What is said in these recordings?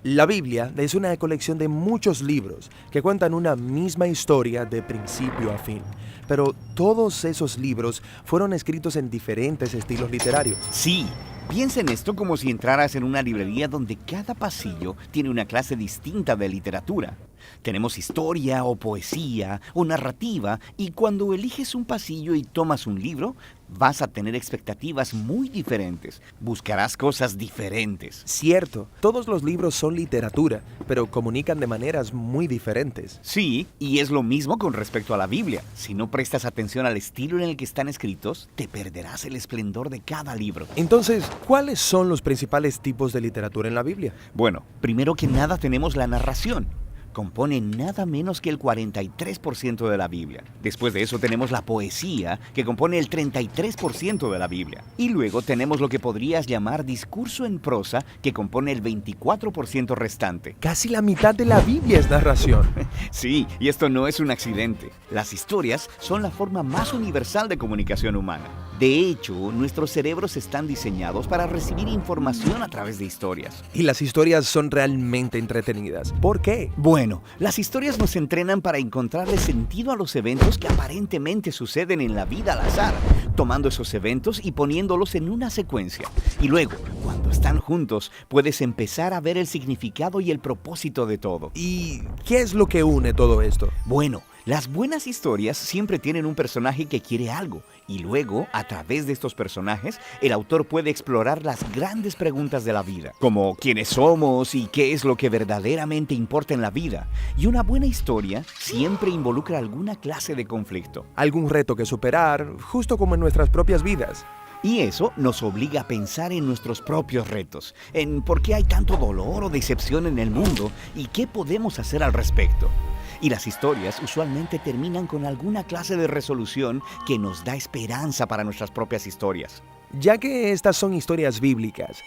La Biblia es una colección de muchos libros que cuentan una misma historia de principio a fin, pero todos esos libros fueron escritos en diferentes estilos literarios. Sí, piensa en esto como si entraras en una librería donde cada pasillo tiene una clase distinta de literatura. Tenemos historia o poesía o narrativa, y cuando eliges un pasillo y tomas un libro, vas a tener expectativas muy diferentes. Buscarás cosas diferentes. Cierto, todos los libros son literatura, pero comunican de maneras muy diferentes. Sí, y es lo mismo con respecto a la Biblia. Si no prestas atención al estilo en el que están escritos, te perderás el esplendor de cada libro. Entonces, ¿cuáles son los principales tipos de literatura en la Biblia? Bueno, primero que nada tenemos la narración. Compone nada menos que el 43% de la Biblia. Después de eso tenemos la poesía, que compone el 33% de la Biblia. Y luego tenemos lo que podrías llamar discurso en prosa, que compone el 24% restante. Casi la mitad de la Biblia es narración. Sí, y esto no es un accidente. Las historias son la forma más universal de comunicación humana. De hecho, nuestros cerebros están diseñados para recibir información a través de historias. Y las historias son realmente entretenidas. ¿Por qué? Bueno, las historias nos entrenan para encontrarle sentido a los eventos que aparentemente suceden en la vida al azar, tomando esos eventos y poniéndolos en una secuencia. Y luego, cuando están juntos, puedes empezar a ver el significado y el propósito de todo. ¿Y qué es lo que une todo esto? Bueno, las buenas historias siempre tienen un personaje que quiere algo, y luego, a través de estos personajes, el autor puede explorar las grandes preguntas de la vida, como quiénes somos y qué es lo que verdaderamente importa en la vida. Y una buena historia siempre involucra alguna clase de conflicto. Algún reto que superar, justo como en nuestras propias vidas. Y eso nos obliga a pensar en nuestros propios retos, en por qué hay tanto dolor o decepción en el mundo y qué podemos hacer al respecto. Y las historias usualmente terminan con alguna clase de resolución que nos da esperanza para nuestras propias historias. Ya que estas son historias bíblicas,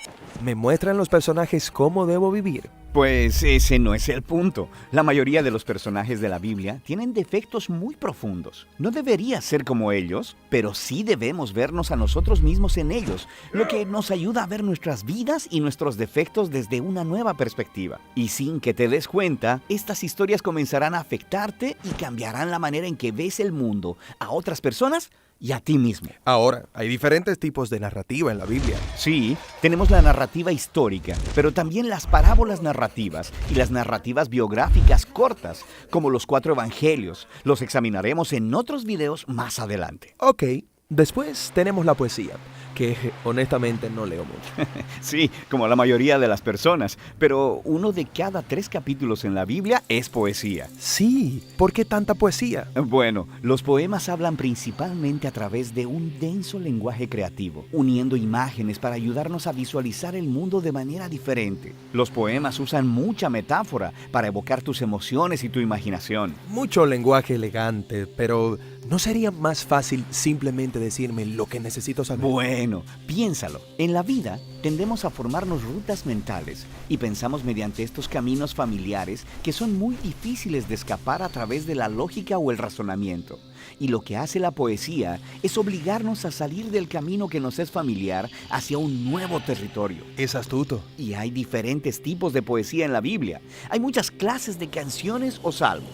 ¿me muestran los personajes cómo debo vivir? Pues ese no es el punto. La mayoría de los personajes de la Biblia tienen defectos muy profundos. No debería ser como ellos, pero sí debemos vernos a nosotros mismos en ellos, lo que nos ayuda a ver nuestras vidas y nuestros defectos desde una nueva perspectiva. Y sin que te des cuenta, estas historias comenzarán a afectarte y cambiarán la manera en que ves el mundo, a otras personas y a ti mismo. Ahora, hay diferentes tipos de narrativa en la Biblia. Sí, tenemos la narrativa histórica, pero también las parábolas narrativas y las narrativas biográficas cortas, como los 4 evangelios. Los examinaremos en otros videos más adelante. Ok, después tenemos la poesía, que honestamente no leo mucho. Sí, como la mayoría de las personas, pero uno de cada 3 capítulos en la Biblia es poesía. Sí, ¿por qué tanta poesía? Bueno, los poemas hablan principalmente a través de un denso lenguaje creativo, uniendo imágenes para ayudarnos a visualizar el mundo de manera diferente. Los poemas usan mucha metáfora para evocar tus emociones y tu imaginación. Mucho lenguaje elegante, pero ¿no sería más fácil simplemente decirme lo que necesito saber? Bueno, piénsalo. En la vida tendemos a formarnos rutas mentales y pensamos mediante estos caminos familiares que son muy difíciles de escapar a través de la lógica o el razonamiento. Y lo que hace la poesía es obligarnos a salir del camino que nos es familiar hacia un nuevo territorio. Es astuto. Y hay diferentes tipos de poesía en la Biblia. Hay muchas clases de canciones o salmos.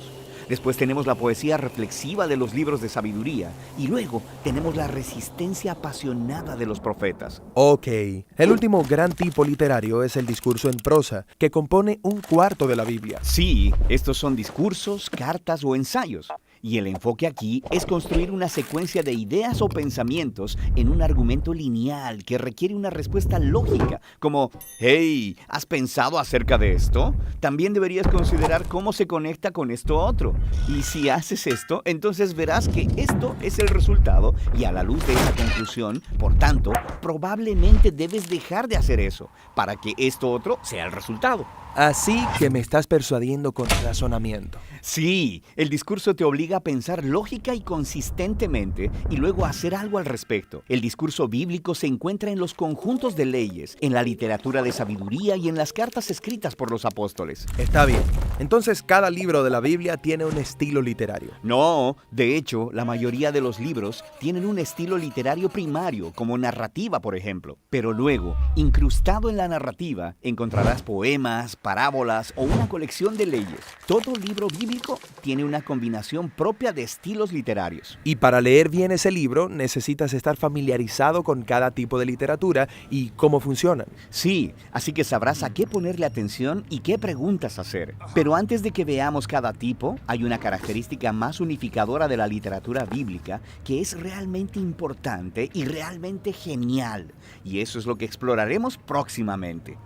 Después tenemos la poesía reflexiva de los libros de sabiduría. Y luego tenemos la resistencia apasionada de los profetas. Ok, el último gran tipo literario es el discurso en prosa, que compone 1/4 de la Biblia. Sí, estos son discursos, cartas o ensayos. Y el enfoque aquí es construir una secuencia de ideas o pensamientos en un argumento lineal que requiere una respuesta lógica, como «Hey, ¿has pensado acerca de esto? También deberías considerar cómo se conecta con esto otro. Y si haces esto, entonces verás que esto es el resultado y a la luz de esa conclusión, por tanto, probablemente debes dejar de hacer eso para que esto otro sea el resultado». Así que me estás persuadiendo con razonamiento. Sí, el discurso te obliga obliga a pensar lógica y consistentemente y luego a hacer algo al respecto. El discurso bíblico se encuentra en los conjuntos de leyes, en la literatura de sabiduría y en las cartas escritas por los apóstoles. Está bien. Entonces, cada libro de la Biblia tiene un estilo literario. No, de hecho, la mayoría de los libros tienen un estilo literario primario, como narrativa, por ejemplo. Pero luego, incrustado en la narrativa, encontrarás poemas, parábolas o una colección de leyes. Todo libro bíblico tiene una combinación propia de estilos literarios. Y para leer bien ese libro, necesitas estar familiarizado con cada tipo de literatura y cómo funcionan. Sí, así que sabrás a qué ponerle atención y qué preguntas hacer. Pero antes de que veamos cada tipo, hay una característica más unificadora de la literatura bíblica que es realmente importante y realmente genial. Y eso es lo que exploraremos próximamente.